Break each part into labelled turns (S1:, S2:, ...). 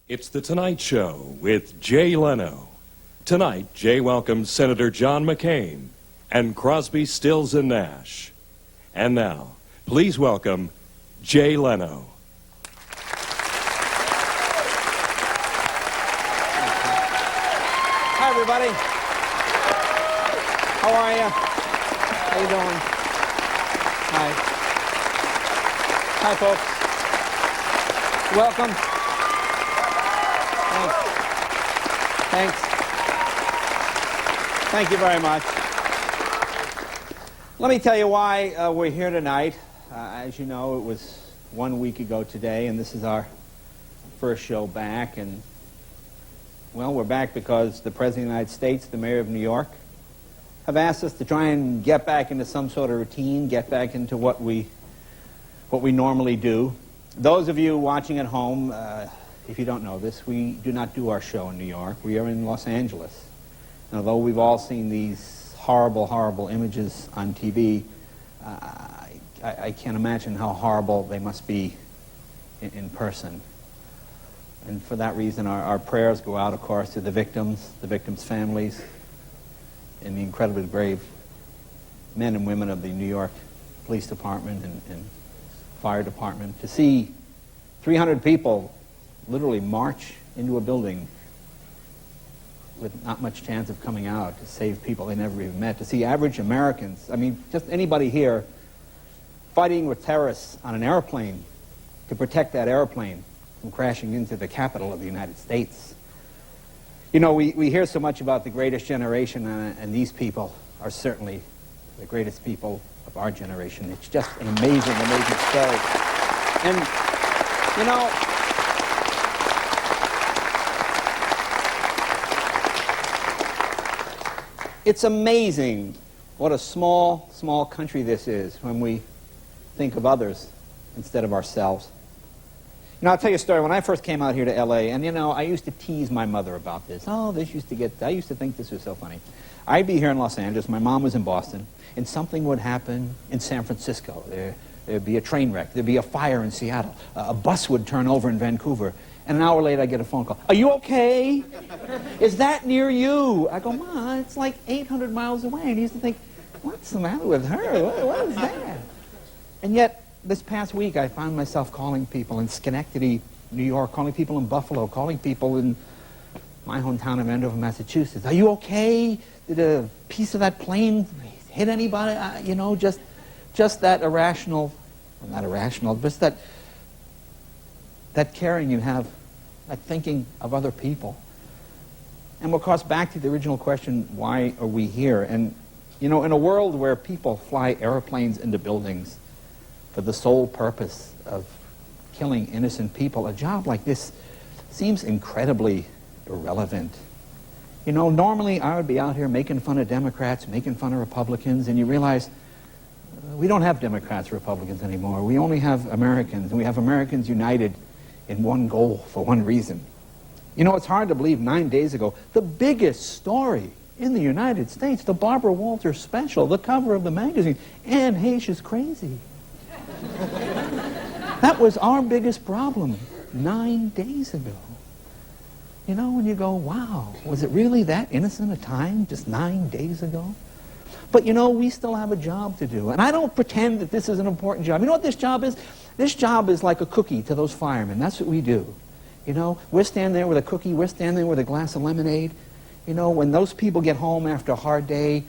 S1: It's The Tonight Show with Jay Leno. Tonight, Jay welcomes Senator John McCain and Crosby, Stills, and Nash. And now, please welcome Jay Leno.
S2: Hi, everybody. How are you? How you doing? Hi. Hi, folks. Welcome. Thanks. Thank you very much. Let me tell you why we're here tonight. As you know, it was 1 week ago today, and this is our first show back. And, well, we're back because the President of the United States, the Mayor of New York, have asked us to try and get back into some sort of routine, get back into what we normally do. Those of you watching at home, if you don't know this, we do not do our show in New York. We are in Los Angeles. And although we've all seen these horrible, horrible images on TV, I can't imagine how horrible they must be in person. And for that reason, our prayers go out, of course, to the victims' families, and the incredibly brave men and women of the New York Police Department and Fire Department. To see 300 people literally march into a building with not much chance of coming out to save people they never even met. To see average Americans, I mean, just anybody here, fighting with terrorists on an airplane to protect that airplane from crashing into the capital of the United States. You know, we hear so much about the greatest generation, and these people are certainly the greatest people of our generation. It's just an amazing, amazing story. And, you know, it's amazing what a small, small country this is when we think of others instead of ourselves. You know, I'll tell you a story. When I first came out here to L.A., and, you know, I used to tease my mother about this. Oh, I used to think this was so funny. I'd be here in Los Angeles. My mom was in Boston, and something would happen in San Francisco. There'd be a train wreck. There'd be a fire in Seattle. A bus would turn over in Vancouver. And an hour later, I get a phone call. Are you okay? Is that near you? I go, Ma, it's like 800 miles away. And he used to think, what's the matter with her? What is that? And yet, this past week, I found myself calling people in Schenectady, New York, calling people in Buffalo, calling people in my hometown of Andover, Massachusetts. Are you okay? Did a piece of that plane hit anybody? You know, just that irrational, well, not irrational, just that caring you have, that thinking of other people. And of course, back to the original question, why are we here? And, you know, in a world where people fly airplanes into buildings for the sole purpose of killing innocent people, a job like this seems incredibly irrelevant. You know, normally I would be out here making fun of Democrats, making fun of Republicans, and you realize we don't have Democrats, Republicans anymore. We only have Americans, and we have Americans united in one goal for one reason. You know, it's hard to believe 9 days ago, the biggest story in the United States, the Barbara Walters special, the cover of the magazine, Anne Heche is crazy. That was our biggest problem 9 days ago. You know, when you go, wow, was it really that innocent a time just 9 days ago? But, you know, we still have a job to do. And I don't pretend that this is an important job. You know what this job is? This job is like a cookie to those firemen. That's what we do. You know, we're standing there with a cookie. We're standing there with a glass of lemonade. You know, when those people get home after a hard day,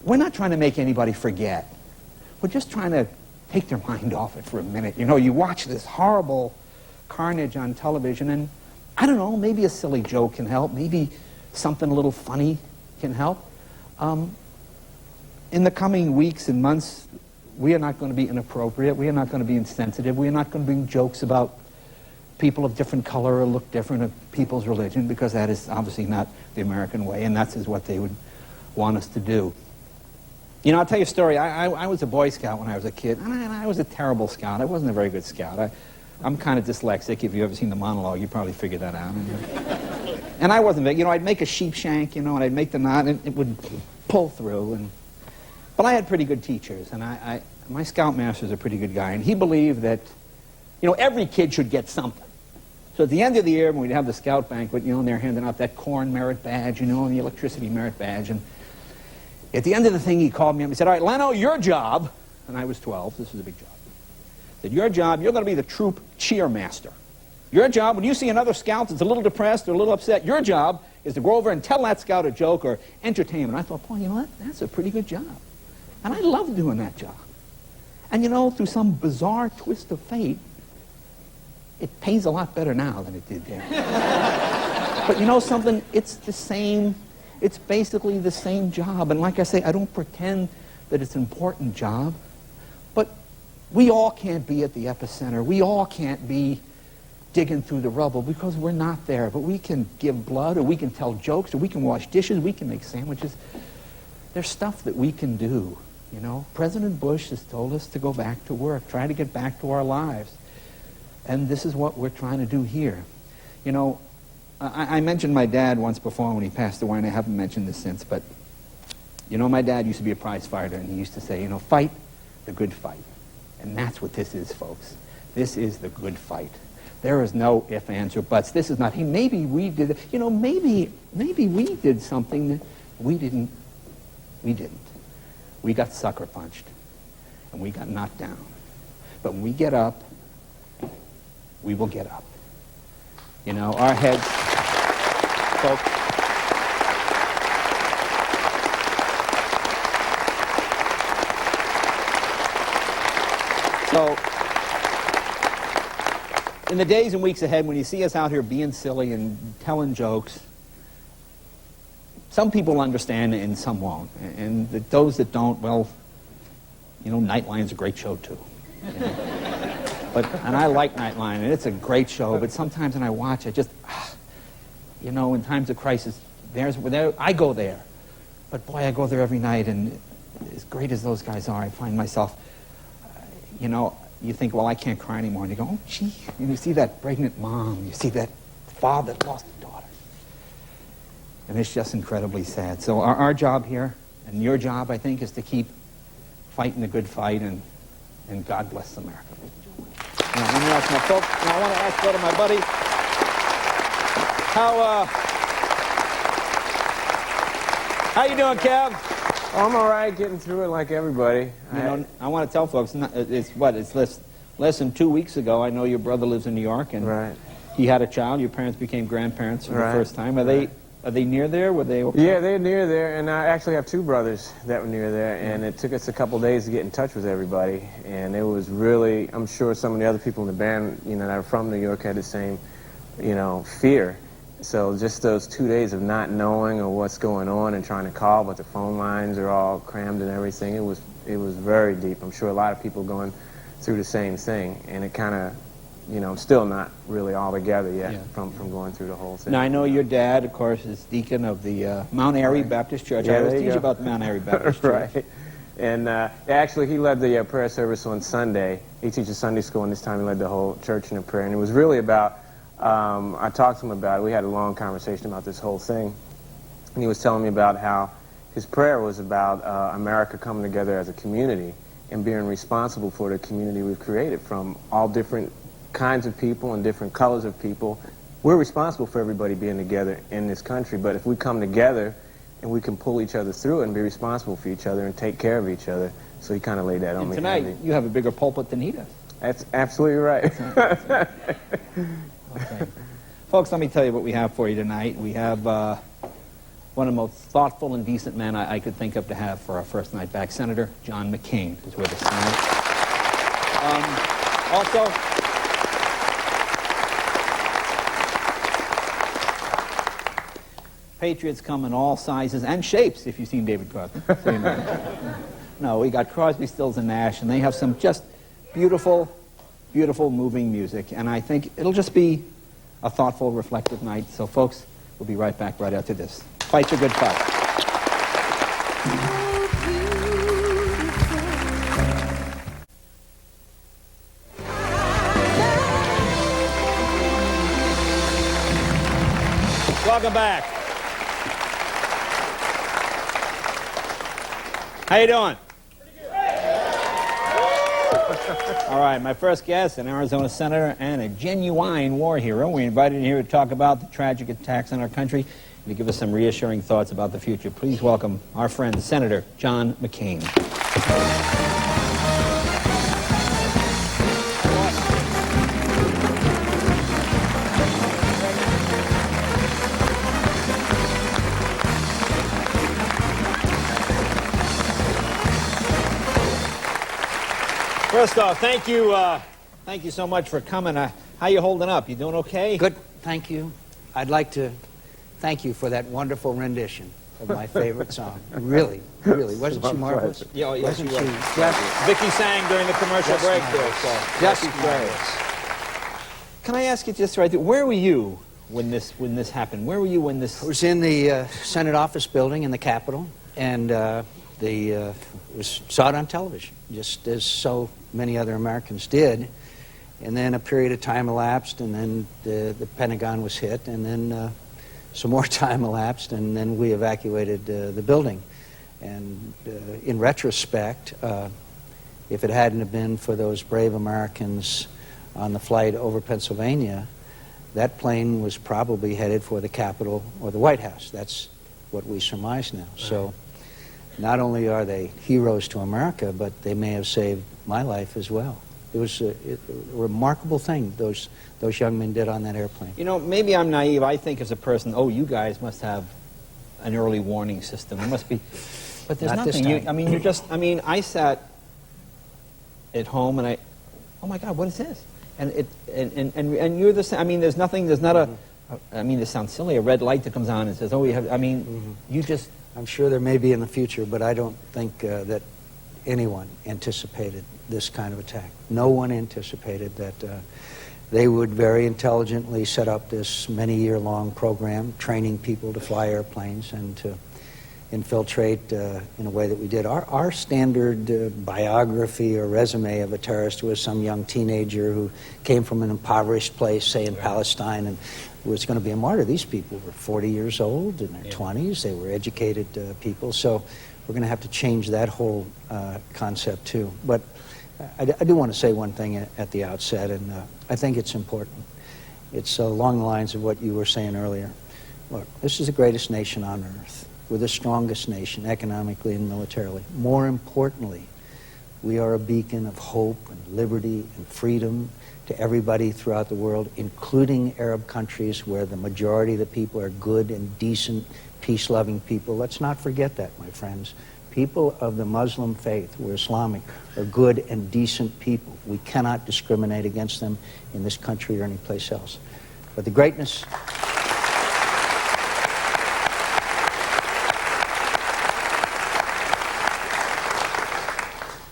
S2: we're not trying to make anybody forget. We're just trying to take their mind off it for a minute. You know, you watch this horrible carnage on television, and I don't know, maybe a silly joke can help. Maybe something a little funny can help. In the coming weeks and months, we are not going to be inappropriate. We are not going to be insensitive. We are not going to bring jokes about people of different color or look different of people's religion, because that is obviously not the American way, and that's what they would want us to do. You know, I'll tell you a story. I was a Boy Scout when I was a kid, and I was a terrible scout. I wasn't a very good scout. I'm kind of dyslexic. If you've ever seen the monologue, you probably figured that out. And I wasn't big. You know, I'd make a sheep shank, you know, and I'd make the knot, and it would pull through. But I had pretty good teachers, and my scoutmaster's a pretty good guy, and he believed that, you know, every kid should get something. So at the end of the year, when we'd have the scout banquet, and they're handing out that corn merit badge, and the electricity merit badge. And at the end of the thing, he called me up and he said, all right, Leno, your job, and I was 12, this was a big job. He said, your job, you're going to be the troop cheermaster. Your job, when you see another scout that's a little depressed or a little upset, your job is to go over and tell that scout a joke or entertain him. And I thought, boy, that's a pretty good job. And I love doing that job. And through some bizarre twist of fate, it pays a lot better now than it did then. But something, it's the same, it's basically the same job. And like I say, I don't pretend that it's an important job, but we all can't be at the epicenter. We all can't be digging through the rubble because we're not there. But we can give blood, or we can tell jokes, or we can wash dishes, we can make sandwiches. There's stuff that we can do, President Bush has told us to go back to work, try to get back to our lives. And this is what we're trying to do here. I mentioned my dad once before when he passed away, and I haven't mentioned this since, but, my dad used to be a prize fighter, and he used to say, fight the good fight. And that's what this is, folks. This is the good fight. There is no ifs, ands, or buts. This is not, hey, maybe we did, maybe we did something that we didn't. We got sucker punched, and we got knocked down. But when we get up, we will get up. Our heads, folks. So, in the days and weeks ahead, when you see us out here being silly and telling jokes, some people understand and some won't. And those that don't, well, Nightline's a great show too. And I like Nightline, and it's a great show, but sometimes when I watch, I just, in times of crisis, I go there. But boy, I go there every night, and as great as those guys are, I find myself, you think, well, I can't cry anymore. And you go, oh, gee. And you see that pregnant mom. You see that father that lost a daughter. And it's just incredibly sad. So our job here, and your job, I think, is to keep fighting the good fight, and God bless America. Now, let me ask my folks. Now, I want to ask, go to my buddy. How you doing, Kev?
S3: I'm all right, getting through it like everybody.
S2: I want to tell folks, it's less than 2 weeks ago. I know your brother lives in New York, and
S3: right.
S2: He had a child. Your parents became grandparents for the first time. Are they near there? Were they?
S3: Yeah, they're near there, and I actually have two brothers that were near there, and it took us a couple days to get in touch with everybody, and it was really, I'm sure some of the other people in the band, that are from New York had the same, fear. So just those 2 days of not knowing or what's going on and trying to call, but the phone lines are all crammed and everything, it was very deep. I'm sure a lot of people going through the same thing, and it kind of, I'm still not really all together yet from going through the whole thing.
S2: Now, I know your dad, of course, is deacon of the Mount Airy Baptist Church.
S3: Yeah,
S2: I always teach about the Mount Airy Baptist Church.
S3: Right. And actually, he led the prayer service on Sunday. He teaches Sunday school, and this time he led the whole church in a prayer. And it was really about, I talked to him about it. We had a long conversation about this whole thing. And he was telling me about how his prayer was about America coming together as a community and being responsible for the community we've created from all different kinds of people and different colors of people. We're responsible for everybody being together in this country, but if we come together and we can pull each other through it and be responsible for each other and take care of each other, so he kind of laid that on me.
S2: Tonight, you have a bigger pulpit than he does.
S3: That's absolutely right.
S2: Okay. Folks, let me tell you what we have for you tonight. We have one of the most thoughtful and decent men I could think of to have for our first night back. Senator John McCain is with us tonight. Also, patriots come in all sizes and shapes, if you've seen David Crosby. No, we got Crosby, Stills, and Nash, and they have some just beautiful, beautiful, moving music. And I think it'll just be a thoughtful, reflective night. So, folks, we'll be right back right after this. Fight the good fight. Welcome back. How you doing? All right, my first guest, an Arizona senator and a genuine war hero. We invited him here to talk about the tragic attacks on our country and to give us some reassuring thoughts about the future. Please welcome our friend, Senator John McCain. First off, thank you so much for coming. How you holding up? You doing okay?
S4: Good, thank you. I'd like to thank you for that wonderful rendition of my favorite song. Really, wasn't she marvelous?
S2: Yeah, yes,
S4: Wasn't
S2: she was.
S4: she just,
S2: Vicky sang during the commercial
S4: Just
S2: break
S4: marvelous.
S2: there. So
S4: just
S2: Vicky's great.
S4: marvelous?
S2: Can I ask you just right there, where were you when this happened? Where were you when this?
S4: I was in the Senate office building in the Capitol, and saw it on television, just as so many other Americans did. And then a period of time elapsed, and then the Pentagon was hit, and then some more time elapsed, and then we evacuated the building. And in retrospect, if it hadn't have been for those brave Americans on the flight over Pennsylvania, that plane was probably headed for the Capitol or the White House. That's what we surmise now. So not only are they heroes to America, but they may have saved my life as well. It was a remarkable thing those young men did on that airplane.
S2: You know, maybe I'm naive. I think as a person, oh, you guys must have an early warning system. It must be, but there's
S4: Not this
S2: nothing.
S4: time.
S2: I sat at home and oh my God, what is this? And you're the same. I mean, there's nothing. There's not I mean, this sounds silly. A red light that comes on and says, oh, we have. I mean, you just.
S4: I'm sure there may be in the future, but I don't think that anyone anticipated this kind of attack. No one anticipated that they would very intelligently set up this many-year-long program, training people to fly airplanes and to infiltrate in a way that we did. Our standard biography or resume of a terrorist was some young teenager who came from an impoverished place, say in Palestine, and was going to be a martyr. These people were 40 years old, in their 20s. They were educated people. So we're going to have to change that whole concept too. But I do want to say one thing at the outset, and I think it's important. It's along the lines of what you were saying earlier. Look, this is the greatest nation on earth. We're the strongest nation economically and militarily. More importantly, we are a beacon of hope and liberty and freedom to everybody throughout the world, including Arab countries where the majority of the people are good and decent, peace-loving people. Let's not forget that, my friends. People of the Muslim faith, who are Islamic, are good and decent people. We cannot discriminate against them in this country or anyplace else. But the greatness...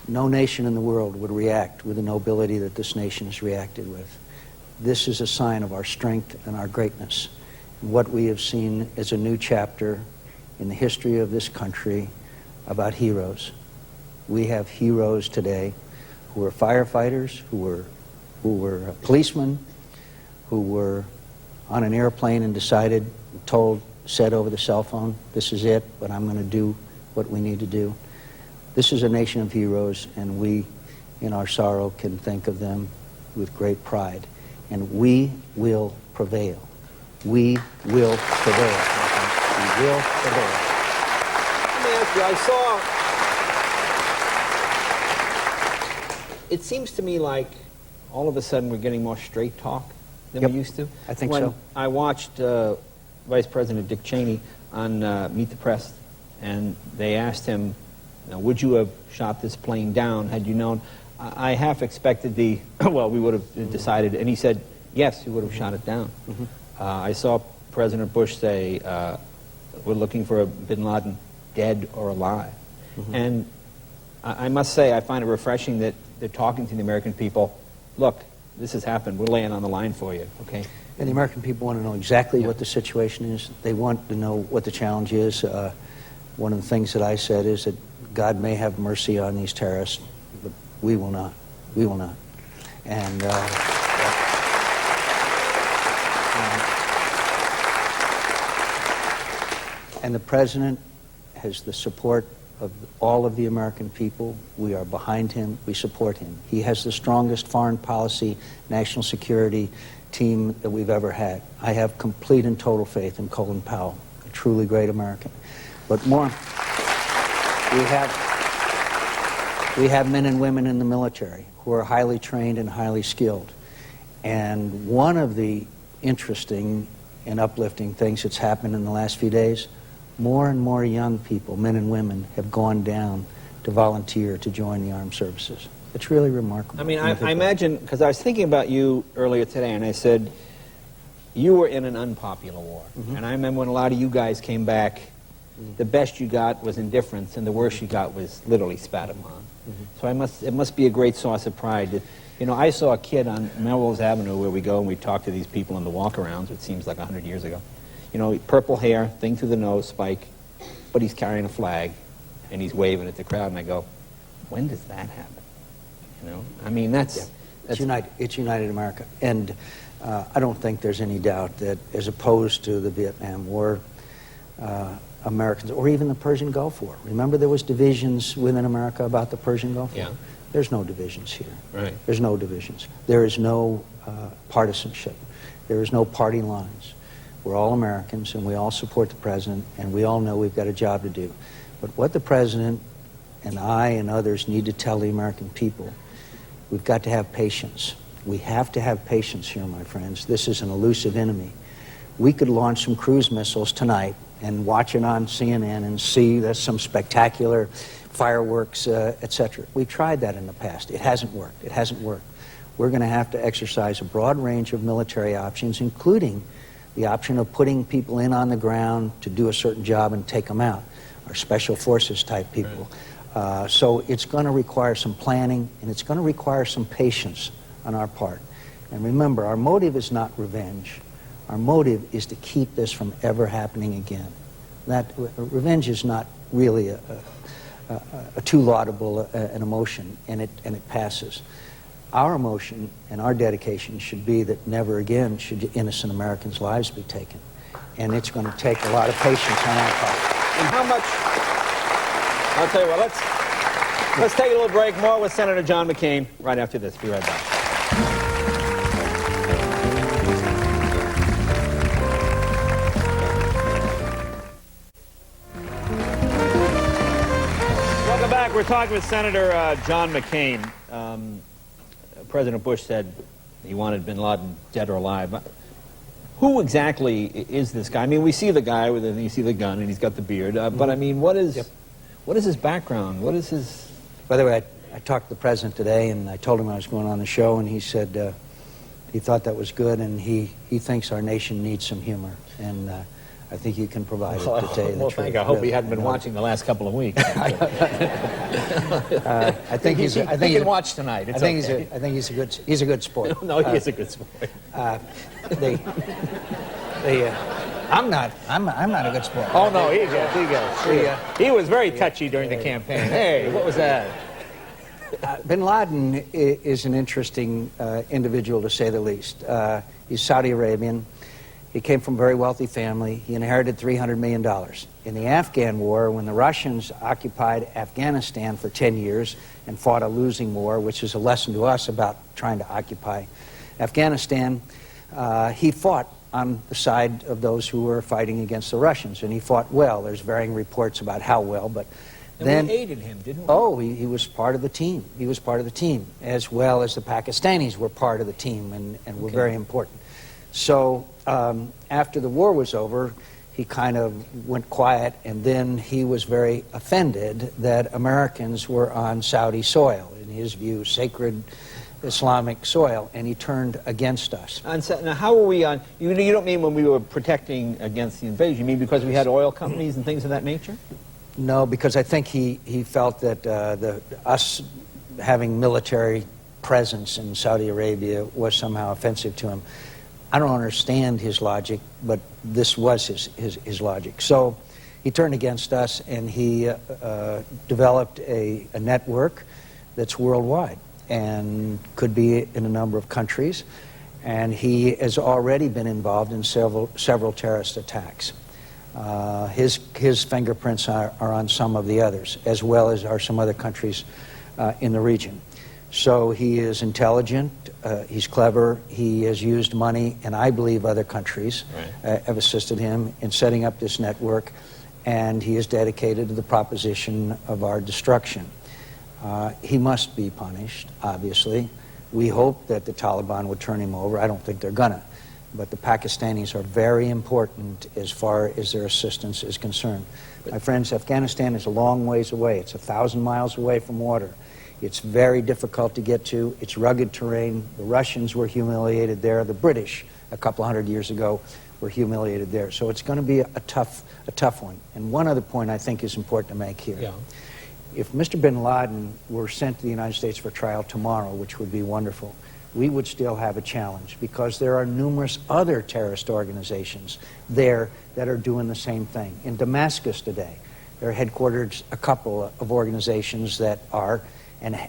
S4: No nation in the world would react with the nobility that this nation has reacted with. This is a sign of our strength and our greatness. And what we have seen is a new chapter in the history of this country about heroes. We have heroes today who are firefighters, who were policemen, who were on an airplane and said over the cell phone, this is it, but I'm going to do what we need to do. This is a nation of heroes, and we, in our sorrow, can think of them with great pride. And we will prevail. We will prevail. We will prevail.
S2: Let me ask you, I saw, it seems to me like all of a sudden we're getting more straight talk than we used to.
S4: I think
S2: when
S4: so.
S2: I watched Vice President Dick Cheney on Meet the Press, and they asked him, would you have shot this plane down had you known? I half expected we would have decided, and he said, yes, he would have shot it down. I saw President Bush say, we're looking for a bin Laden dead or alive. And I must say, I find it refreshing that they're talking to the American people, look, this has happened, we're laying on the line for you, okay?
S4: And the American people want to know exactly what the situation is. They want to know what the challenge is. One of the things that I said is that God may have mercy on these terrorists, but we will not. We will not. And the President has the support of all of the American people. We are behind him. We support him. He has the strongest foreign policy, national security team that we've ever had. I have complete and total faith in Colin Powell, a truly great American. But more, we have men and women in the military who are highly trained and highly skilled. And one of the interesting and uplifting things that's happened in the last few days, more and more young people, men and women, have gone down to volunteer to join the armed services. It's really remarkable.
S2: I mean, I imagine, because I was thinking about you earlier today, and I said, you were in an unpopular war. And I remember when a lot of you guys came back, the best you got was indifference, and the worst you got was literally spat upon. So it must be a great source of pride. You know, I saw a kid on Melrose Avenue where we go and we talk to these people in the walk-arounds, which seems like 100 years ago. You know, purple hair, thing through the nose, spike, but he's carrying a flag, and he's waving at the crowd, and I go, when does that happen? You know, I mean, that's
S4: It's United America. And I don't think there's any doubt that as opposed to the Vietnam War, Americans, or even the Persian Gulf War. Remember there was divisions within America about the Persian Gulf War?
S2: Yeah.
S4: There's no divisions here.
S2: Right.
S4: There's no divisions. There is no partisanship. There is no party lines. We're all Americans, and we all support the president, and we all know we've got a job to do. But what the president and I and others need to tell the American people, we've got to have patience. We have to have patience here, my friends. This is an elusive enemy. We could launch some cruise missiles tonight and watch it on CNN and see there's some spectacular fireworks, etc. We've tried that in the past. It hasn't worked. It hasn't worked. We're going to have to exercise a broad range of military options, including the option of putting people in on the ground to do a certain job and take them out, our special forces type people. Right. So it's going to require some planning, and it's going to require some patience on our part. And remember, our motive is not revenge. Our motive is to keep this from ever happening again. That revenge is not really a too laudable an emotion, and it passes. Our emotion and our dedication should be that never again should innocent Americans' lives be taken. And it's going to take a lot of patience on our part.
S2: And how much... I'll tell you what, let's take a little break. More with Senator John McCain right after this. Be right back. Welcome back. We're talking with Senator John McCain. President Bush said he wanted bin Laden dead or alive. Who exactly is this guy? I mean, we see the guy with you see the gun and he's got the beard. But I mean, what is his background? What is his?
S4: By the way, I talked to the president today, and I told him I was going on the show, and he said he thought that was good, and he thinks our nation needs some humor, and I think you can provide it to tell you the truth.
S2: Thank you. I hope he hadn't been watching the last couple of weeks.
S4: I think he
S2: can watch tonight.
S4: I think he's a good sport.
S2: No, he is a good sport.
S4: I'm not a good sport.
S2: Oh no, he goes. He was very touchy during the campaign. Hey, what was that?
S4: Bin Laden is an interesting individual, to say the least. He's Saudi Arabian. He came from a very wealthy family. He inherited $300 million. In the Afghan war, when the Russians occupied Afghanistan for 10 years and fought a losing war, which is a lesson to us about trying to occupy Afghanistan, he fought on the side of those who were fighting against the Russians, and he fought well. There's varying reports about how well, but then
S2: we aided him, didn't we?
S4: Oh, he was part of the team. He was part of the team, as well as the Pakistanis were part of the team and were very important. So after the war was over, he kind of went quiet, and then he was very offended that Americans were on Saudi soil, in his view, sacred Islamic soil, and he turned against us.
S2: Now, how were we on? You don't mean when we were protecting against the invasion? You mean because we had oil companies and things of that nature?
S4: No, because I think he felt that us having military presence in Saudi Arabia was somehow offensive to him. I don't understand his logic, but this was his logic. So he turned against us, and he developed a network that's worldwide and could be in a number of countries. And he has already been involved in several terrorist attacks. His fingerprints are on some of the others, as well as are some other countries in the region. So he is intelligent, he's clever, he has used money, and I believe other countries have assisted him in setting up this network, and he is dedicated to the proposition of our destruction. He must be punished, obviously. We hope that the Taliban would turn him over. I don't think they're gonna. But the Pakistanis are very important as far as their assistance is concerned. My friends, Afghanistan is a long ways away. It's 1,000 miles away from water. It's very difficult to get to. It's rugged terrain. The Russians were humiliated there. The British, a couple hundred years ago, were humiliated there. So it's going to be a tough one. And one other point I think is important to make here.
S5: Yeah.
S4: If Mr. bin Laden were sent to the United States for trial tomorrow, which would be wonderful, we would still have a challenge because there are numerous other terrorist organizations there that are doing the same thing. In Damascus today, there are headquartered a couple of organizations that are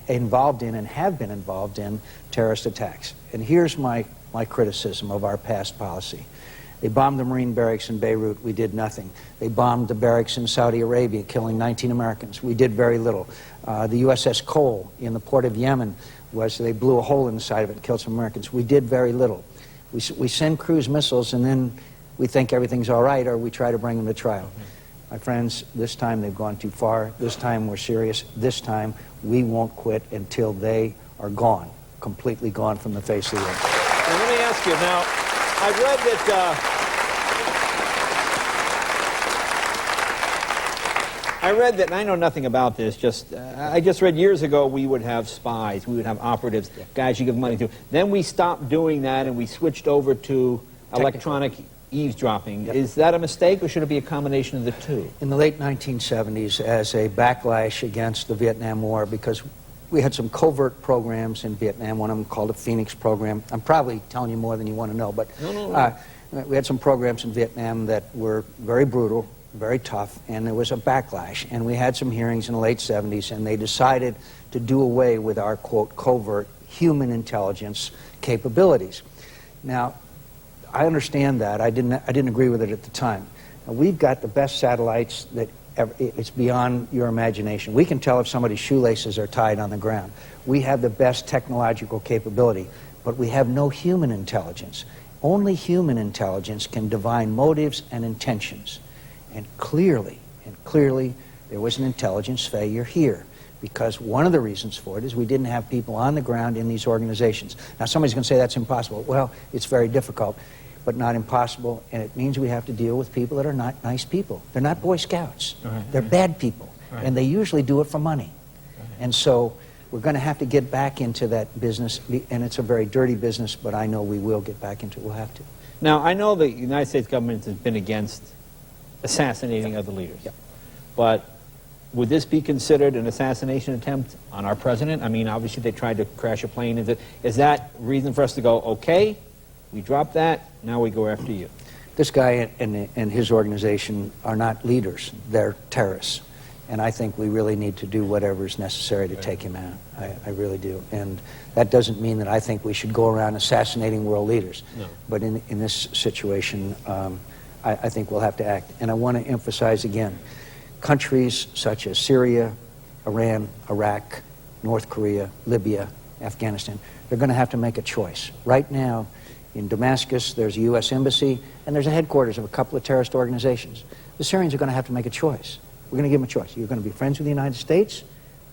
S4: involved in and have been involved in terrorist attacks. And here's my criticism of our past policy. They bombed the Marine barracks in Beirut. We did nothing. They bombed the barracks in Saudi Arabia, killing 19 Americans. We did very little. The USS Cole in the port of Yemen they blew a hole in the side of it and killed some Americans. We did very little. We send cruise missiles and then we think everything's all right, or we try to bring them to trial. My friends, this time they've gone too far. This time we're serious. This time we won't quit until they are gone, completely gone from the face of the earth.
S2: Now, let me ask you, now, I've read that, and I know nothing about this, I just read years ago we would have spies, we would have operatives, guys you give money to. Then we stopped doing that and we switched over to electronic eavesdropping.
S4: Yep.
S2: Is that a mistake or should it be a combination of the two?
S4: In the late 1970s, as a backlash against the Vietnam War, because we had some covert programs in Vietnam, one of them called the Phoenix program. I'm probably telling you more than you want to know, but
S2: No.
S4: We had some programs in Vietnam that were very brutal, very tough, and there was a backlash. And we had some hearings in the late 70s, and they decided to do away with our, quote, covert human intelligence capabilities. Now, I understand that. I didn't agree with it at the time. Now, we've got the best satellites that ever, it's beyond your imagination. We can tell if somebody's shoelaces are tied on the ground. We have the best technological capability, but we have no human intelligence. Only human intelligence can divine motives and intentions. And clearly, there was an intelligence failure here, because one of the reasons for it is we didn't have people on the ground in these organizations. Now, somebody's going to say that's impossible. Well, it's very difficult, but not impossible, and it means we have to deal with people that are not nice people. They're not Boy Scouts. They're bad people, and they usually do it for money. And so we're going to have to get back into that business, and it's a very dirty business, but I know we will get back into it. We'll have to.
S2: Now, I know the United States government has been against assassinating other leaders.
S4: Yep.
S2: But would this be considered an assassination attempt on our president? I mean, obviously they tried to crash a plane. Is that reason for us to go, okay, we dropped that, now we go after you?
S4: This guy and his organization are not leaders. They're terrorists. And I think we really need to do whatever is necessary to take him out. I really do. And that doesn't mean that I think we should go around assassinating world leaders.
S2: No.
S4: But in this situation, I think we'll have to act. And I want to emphasize again, countries such as Syria, Iran, Iraq, North Korea, Libya, Afghanistan, they're going to have to make a choice. Right now, in Damascus, there's a U.S. embassy, and there's a headquarters of a couple of terrorist organizations. The Syrians are going to have to make a choice. We're going to give them a choice. You're going to be friends with the United States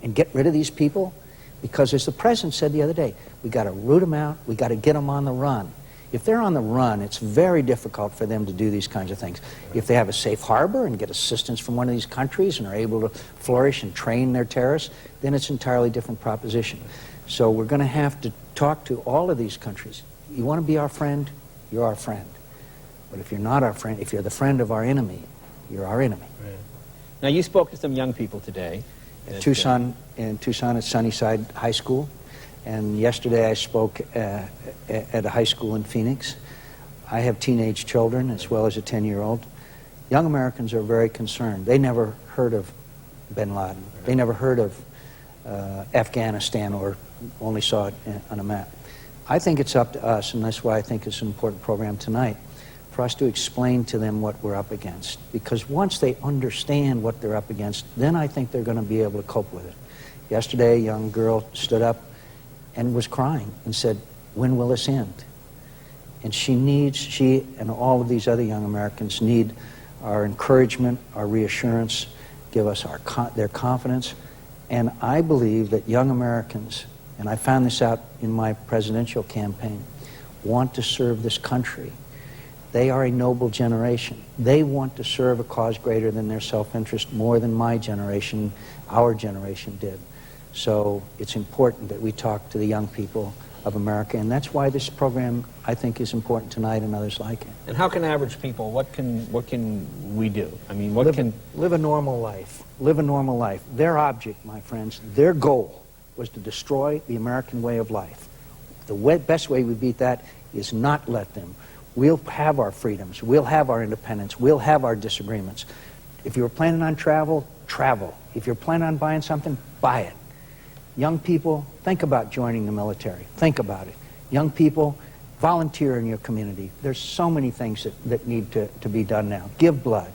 S4: and get rid of these people, because as the president said the other day, we got to root them out, we got to get them on the run. If they're on the run, it's very difficult for them to do these kinds of things. If they have a safe harbor and get assistance from one of these countries and are able to flourish and train their terrorists, then it's an entirely different proposition. So we're going to have to talk to all of these countries. You want to be our friend, you're our friend. But if you're not our friend, if you're the friend of our enemy, you're our enemy.
S2: Right. Now, you spoke to some young people today.
S4: In Tucson at Sunnyside High School. And yesterday I spoke at a high school in Phoenix. I have teenage children as well as a 10-year-old. Young Americans are very concerned. They never heard of bin Laden. They never heard of Afghanistan, or only saw it on a map. I think it's up to us, and that's why I think it's an important program tonight, for us to explain to them what we're up against. Because once they understand what they're up against, then I think they're going to be able to cope with it. Yesterday, a young girl stood up and was crying and said, "When will this end?" And she and all of these other young Americans need our encouragement, our reassurance, give us their confidence. And I believe that young Americans, and I found this out in my presidential campaign, want to serve this country. They are a noble generation. They want to serve a cause greater than their self-interest, more than my generation, our generation did. So it's important that we talk to the young people of America, and that's why this program, I think, is important tonight and others like it.
S2: And how can average people, what can we do? I mean,
S4: Live a normal life. Live a normal life. Their object, my friends, their goal was to destroy the American way of life. The best way we beat that is not let them. We'll have our freedoms. We'll have our independence. We'll have our disagreements. If you're planning on travel, travel. If you're planning on buying something, buy it. Young people, think about joining the military. Think about it. Young people, volunteer in your community. There's so many things that need to be done now. Give blood.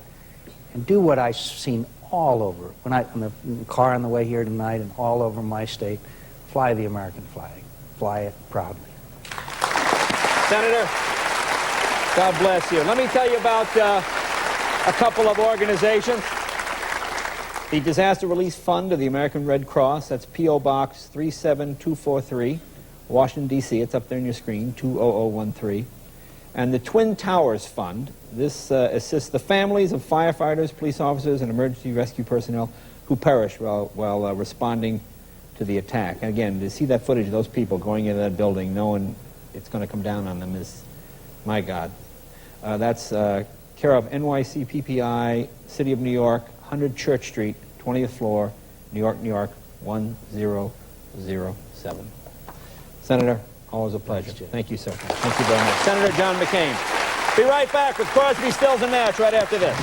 S4: And do what I've seen all over. When in the car on the way here tonight and all over my state, fly the American flag. Fly it proudly.
S2: Senator, God bless you. Let me tell you about a couple of organizations. The Disaster Relief Fund of the American Red Cross, that's P.O. Box 37243, Washington, D.C. It's up there on your screen, 20013. And the Twin Towers Fund. This assists the families of firefighters, police officers, and emergency rescue personnel who perished while responding to the attack. And again, to see that footage of those people going into that building, knowing it's going to come down on them is, my God. That's care of NYC PPI, City of New York, 100 Church Street, 20th floor, New York, New York, 1007. Senator, always a pleasure. Thank you, sir. Thank you very much. Senator John McCain. Be right back with Crosby, Stills, and Nash right after this.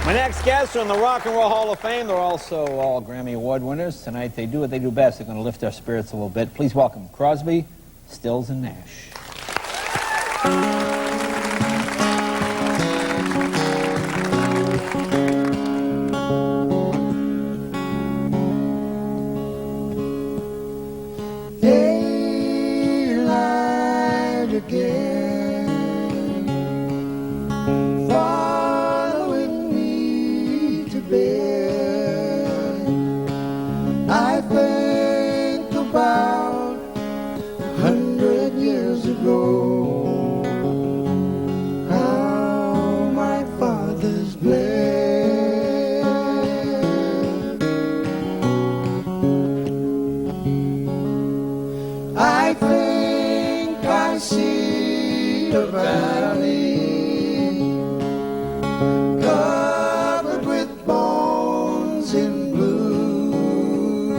S2: My next guests are in the Rock and Roll Hall of Fame. They're also all Grammy Award winners. Tonight they do what they do best. They're going to lift our spirits a little bit. Please welcome Crosby, Stills, and Nash.
S5: Daylight again, following me to bed. I think about 100 years ago, how my fathers bled. I think I see a valley covered with bones in blue.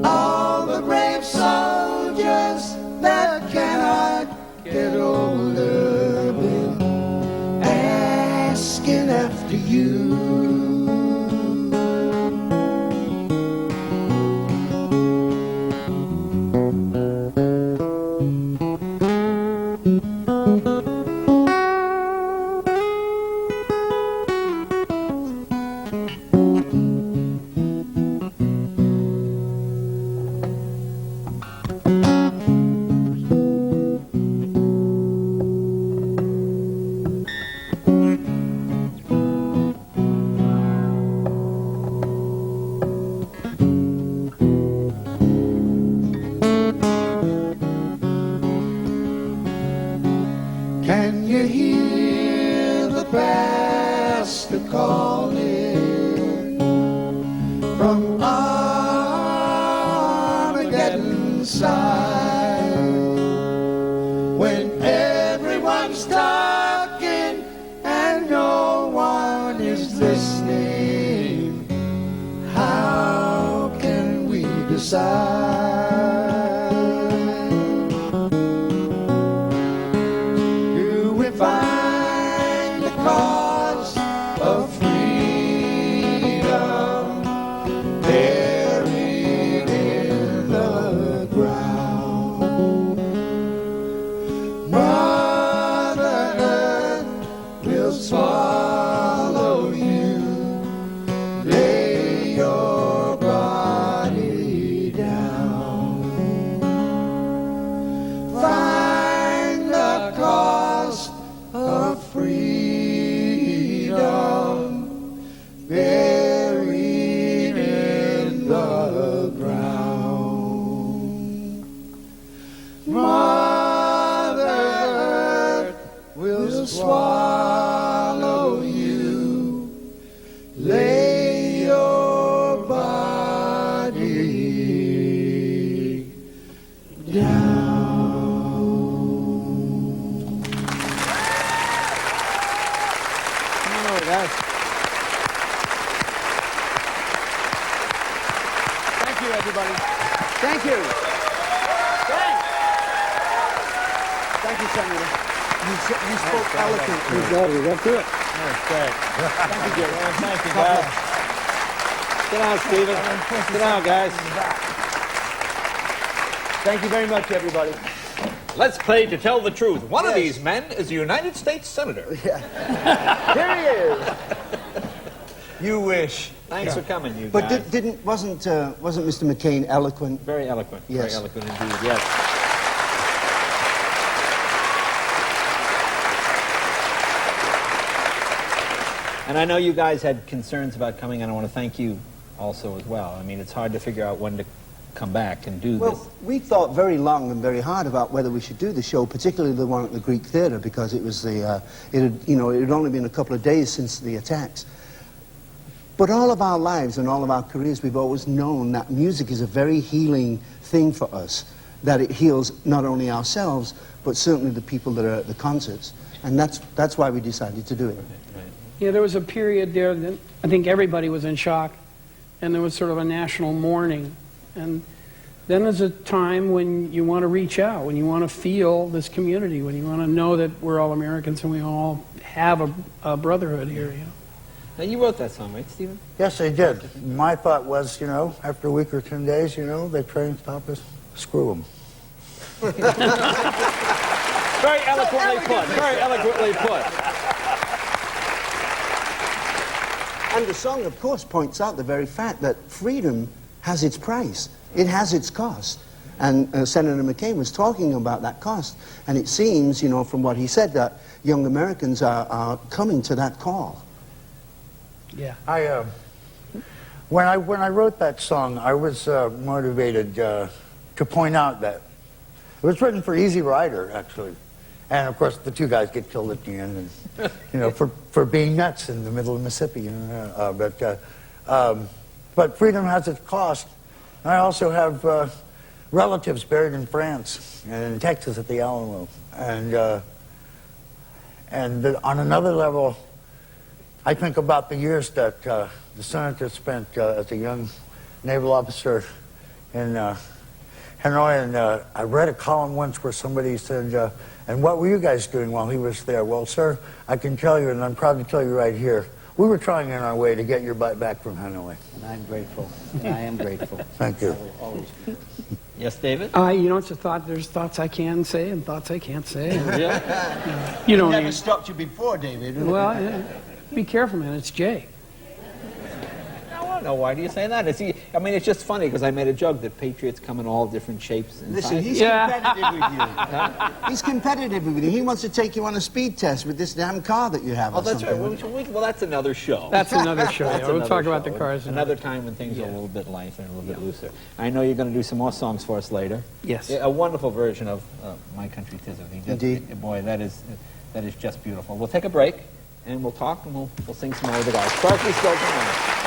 S5: All the brave soldiers that cannot get older been asking after you. Can you hear the pastor calling from Armageddon side? When everyone's talking and no one is listening, how can we decide? Do we find the cause will swallow you. Lay your body down. Find the cost of freedom buried in the ground. Mother Earth will swallow you. Lay your body down.
S2: Come on over, guys. Thank you, everybody. Thank you. Thanks. Thank you, Senator. You spoke eloquently.
S4: You got through it.
S2: That's great. Thank you, Jim. Thank you, guys. Sit down, Stephen. Sit down, guys. Thank you very much, everybody.
S6: Let's play To Tell the Truth. One of these men is a United States Senator.
S2: Here he is. You wish. Thanks for coming, you
S5: But
S2: guys.
S5: wasn't Mr. McCain eloquent?
S2: Very eloquent.
S5: Yes.
S2: Very eloquent indeed, yes. And I know you guys had concerns about coming, and I want to thank you also as well. I mean, it's hard to figure out when to come back and do this.
S5: Well, we thought very long and very hard about whether we should do the show, particularly the one at the Greek Theatre, because it was it had only been a couple of days since the attacks. But all of our lives and all of our careers, we've always known that music is a very healing thing for us, that it heals not only ourselves, but certainly the people that are at the concerts. And that's why we decided to do it.
S7: Yeah, there was a period there that I think everybody was in shock, and there was sort of a national mourning. And then there's a time when you want to reach out, when you want to feel this community, when you want to know that we're all Americans and we all have a brotherhood here, you know.
S2: Now, you wrote that song, right, Stephen?
S8: Yes, they did. My thought was, after a week or 10 days, they try and stop us, screw them.
S2: Very eloquently put. Very eloquently put.
S5: And the song, of course, points out the very fact that freedom has its price. It has its cost. And Senator McCain was talking about that cost. And it seems, from what he said, that young Americans are coming to that call.
S7: Yeah.
S8: When I wrote that song, I was motivated to point out that it was written for Easy Rider, actually. And of course, the two guys get killed at the end, and, for being nuts in the middle of Mississippi. But freedom has its cost. And I also have relatives buried in France and in Texas at the Alamo. And on another level, I think about the years that the senator spent as a young naval officer in Hanoi, and I read a column once where somebody said, and what were you guys doing while he was there? Well, sir, I can tell you, and I'm proud to tell you right here, we were trying in our way to get your butt back from Hanoi.
S4: And I'm grateful. I am grateful.
S8: Thank you.
S4: Always.
S2: Yes, David?
S7: It's a thought. There's thoughts I can say and thoughts I can't say.
S2: Yeah.
S7: You don't
S5: Never
S7: need.
S5: stopped you before, David.
S7: Well, be careful, man. It's Jay.
S2: No, why do you say that? It's just funny because I made a joke that patriots come in all different shapes and
S5: Listen,
S2: sizes.
S5: he's competitive with you. He's competitive with you. He wants to take you on a speed test with this damn car that you have.
S2: Oh, that's right. Well, that's another show.
S7: That's another show.
S2: That's
S7: Yeah, we'll
S2: another
S7: talk about
S2: show.
S7: the cars.
S2: Another time when things are a little bit lighter and a little bit looser. I know you're going to do some more songs for us later.
S7: Yes.
S2: A wonderful version of My Country 'Tis of Thee.
S5: Indeed.
S2: Boy, that is just beautiful. We'll take a break and we'll talk and we'll sing some more with the guys. Crosby, Stills, and Nash.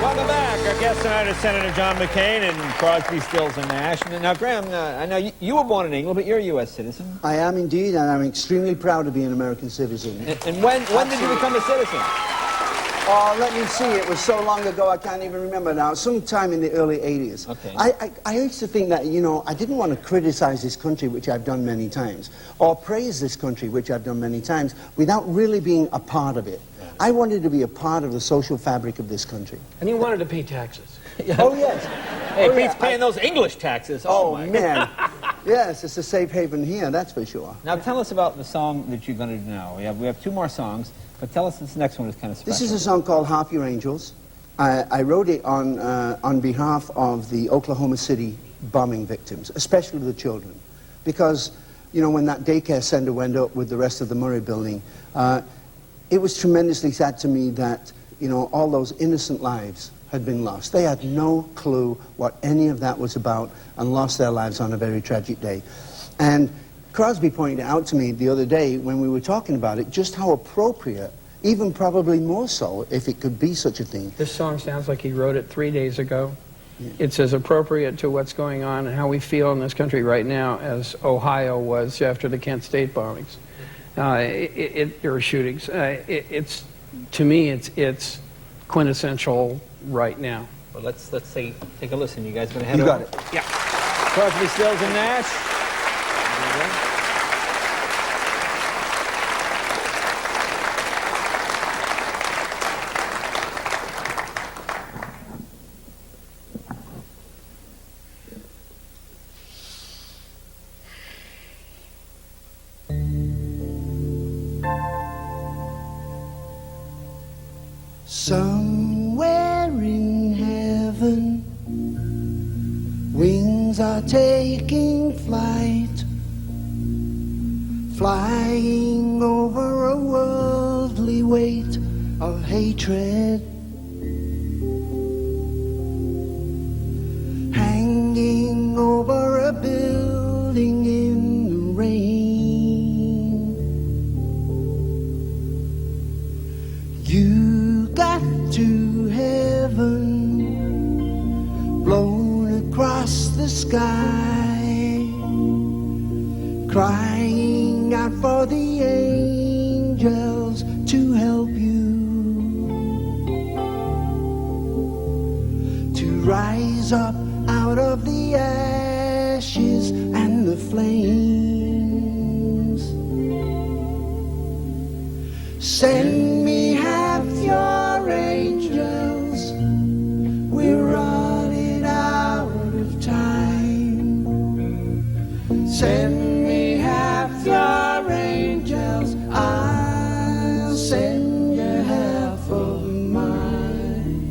S2: Welcome back. Our guest tonight is Senator John McCain and Crosby, Stills, and Nash. Now, Graham, I know you were born in England, but you're a U.S. citizen.
S5: I am indeed, and I'm extremely proud to be an American citizen.
S2: And when did you become a citizen?
S5: Oh, let me see. It was so long ago I can't even remember now. Sometime in the early 80s.
S2: Okay.
S5: I used to think that, you know, I didn't want to criticize this country, which I've done many times, or praise this country, which I've done many times, without really being a part of it. I wanted to be a part of the social fabric of this country.
S7: And you wanted to pay taxes.
S5: Oh, yes.
S6: Hey,
S5: Oh,
S6: Pete's
S5: yeah,
S6: paying those English taxes.
S5: Oh,
S6: my
S5: man. Yes, it's a safe haven here, that's for sure.
S2: Now tell us about the song that you're going to do now. We have two more songs, but tell us this next one is kind of special.
S5: This is a song called Half Your Angels. I wrote it on behalf of the Oklahoma City bombing victims, especially the children. Because, you know, when that daycare center went up with the rest of the Murray building, it was tremendously sad to me that, you know, all those innocent lives had been lost. They had no clue what any of that was about and lost their lives on a very tragic day. And Crosby pointed out to me the other day when we were talking about it just how appropriate, even probably more so, if it could be such a thing.
S7: This song sounds like he wrote it 3 days ago. It's as appropriate to what's going on and how we feel in this country right now as Ohio was after the Kent State bombings, or shootings. It's to me, it's quintessential right now.
S2: Well, let's say, take a listen. You guys going to head
S5: You got
S2: over?
S5: it.
S2: Yeah. Crosby, Stills, and Nash.
S5: Somewhere in heaven, wings are taking flight, flying over a worldly weight of hatred, hanging over a building in the rain. You got to heaven, blown across the sky, crying out for the angels to help you, to rise up out of the ashes and the flames. Send me half your angels, we're running out of time. Send me half your angels, I'll send you half of mine.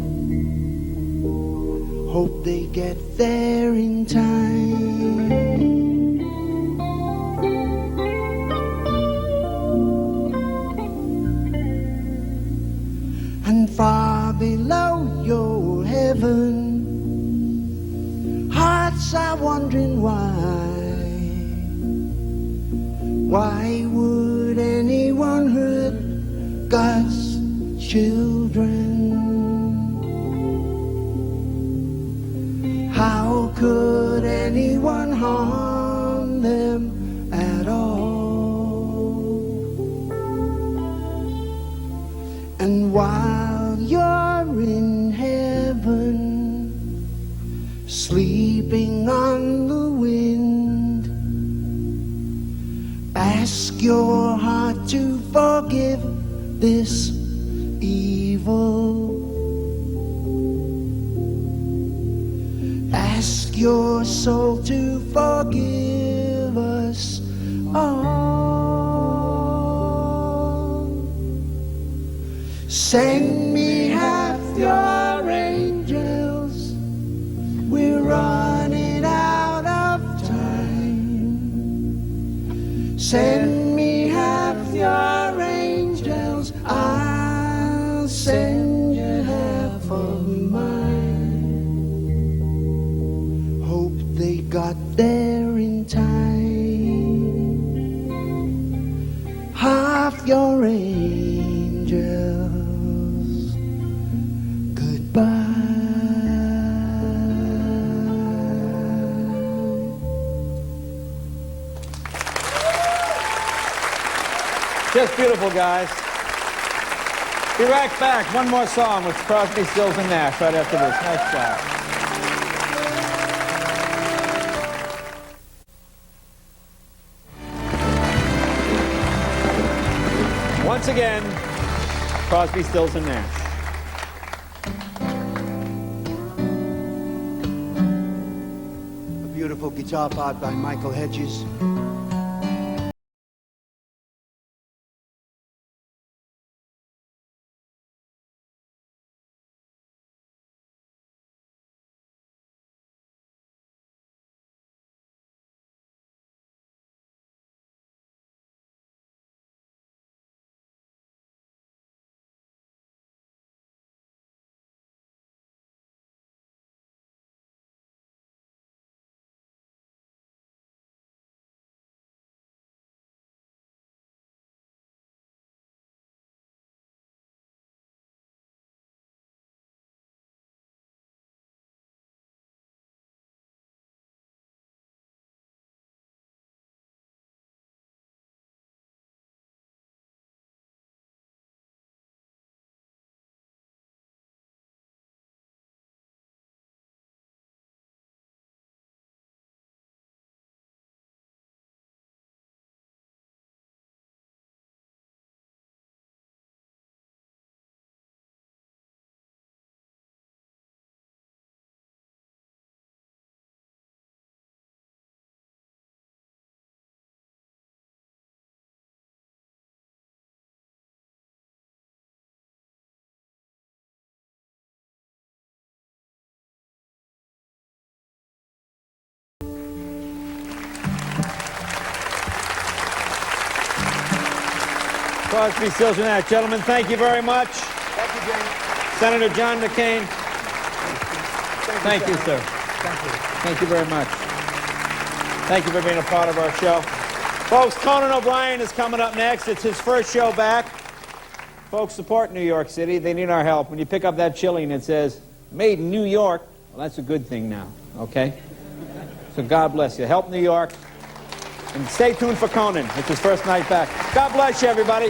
S5: Hope they get there in time. And far below your heaven, hearts are wondering why. Why would anyone hurt God's children? How could anyone harm them at all? And while you're in heaven, sleeping on the wind, ask your heart to forgive this evil. Ask your soul to forgive us all. Send me half your angels, we're running out of time. Send me half your angels, I'll send you half of mine. Hope they got there in time. Half your angels, goodbye.
S2: Just beautiful, guys. Be right back. One more song with Crosby, Stills, and Nash right after this. Nice job. Once again, Crosby, Stills, and Nash.
S5: A beautiful guitar part by Michael Hedges.
S2: Crosby, Stills, and Nash. Gentlemen, thank you very much.
S5: Thank you, James.
S2: Senator John McCain. Thank you, sir.
S5: Thank you.
S2: Thank you very much. Thank you for being a part of our show. Folks, Conan O'Brien is coming up next. It's his first show back. Folks, support New York City. They need our help. When you pick up that chili and it says, made in New York, well, that's a good thing now, okay? So God bless you. Help New York. And stay tuned for Conan. It's his first night back. God bless you, everybody.